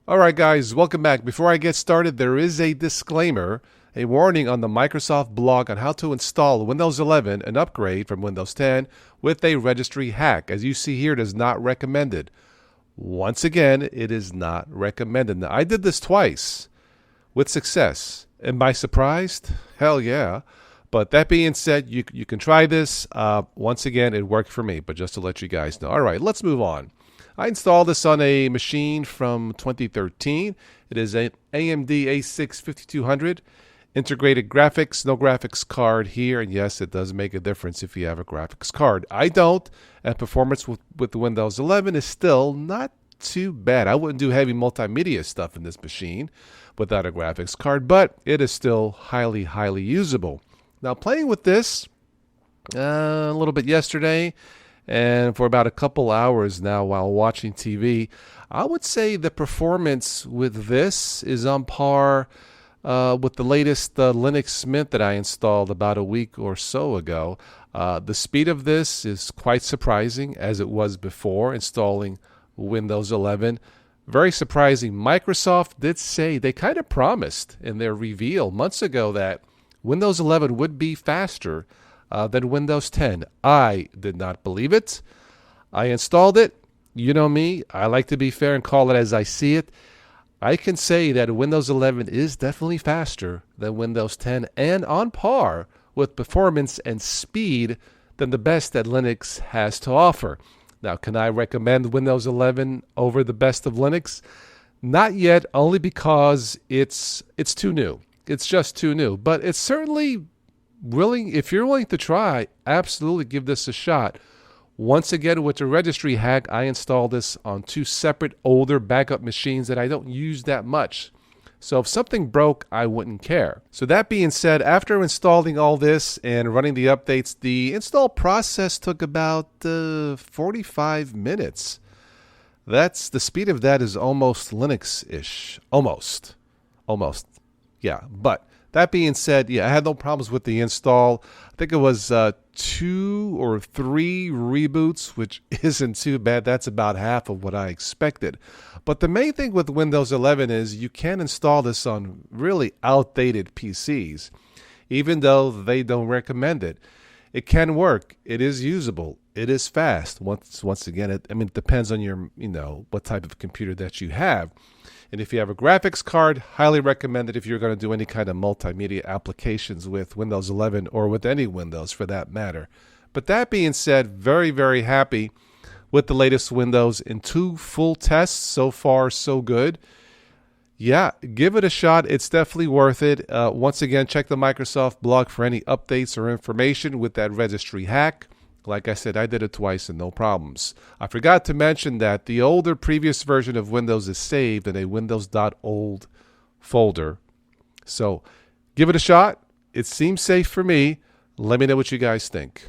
All right, guys, welcome back. Before I get started, there is a disclaimer, a warning on the Microsoft blog on how to install Windows 11, an upgrade from Windows 10, with a registry hack. As you see here, it is not recommended. Once again, it is not recommended. Now, I did this twice with success. Am I surprised? Hell yeah. But that being said, you can try this. Once again, it worked for me, but just to let you guys know. All right, let's move on. I installed this on a machine from 2013. It is an AMD A6 5200. Integrated graphics, no graphics card here. And yes, it does make a difference if you have a graphics card. I don't. And performance with Windows 11 is still not too bad. I wouldn't do heavy multimedia stuff in this machine without a graphics card, but it is still highly, highly usable. Now, playing with this a little bit yesterday, and for about a couple hours now while watching TV, I would say the performance with this is on par with the latest Linux Mint that I installed about a week or so ago. The speed of this is quite surprising, as it was before installing Windows 11. Very surprising. Microsoft did say, they kind of promised in their reveal months ago that Windows 11 would be faster than Windows 10. I did not believe it. I installed it. You know me. I like to be fair and call it as I see it. I can say that Windows 11 is definitely faster than Windows 10 and on par with performance and speed than the best that Linux has to offer. Now, can I recommend Windows 11 over the best of Linux? Not yet, only because it's too new. It's just too new. But it's certainly if you're willing to try, absolutely give this a shot. Once again, with the registry hack, I installed this on two separate older backup machines that I don't use that much. So if something broke, I wouldn't care. So that being said, after installing all this and running the updates, the install process took about 45 minutes. The speed of that is almost Linux-ish. Almost. Yeah, but that being said, yeah, I had no problems with the install. I think it was 2 or 3 reboots, which isn't too bad. That's about half of what I expected. But the main thing with Windows 11 is you can install this on really outdated PCs, even though they don't recommend it. It can work. It is usable. It is fast. Once again, it depends on your, what type of computer that you have. And if you have a graphics card, highly recommend it if you're going to do any kind of multimedia applications with Windows 11 or with any Windows for that matter. But that being said, very, very happy with the latest Windows in 2 full tests. So far, so good. Yeah, give it a shot. It's definitely worth it. Once again, check the Microsoft blog for any updates or information with that registry hack. Like I said, I did it twice and no problems. I forgot to mention that the older previous version of Windows is saved in a Windows.old folder. So give it a shot. It seems safe for me. Let me know what you guys think.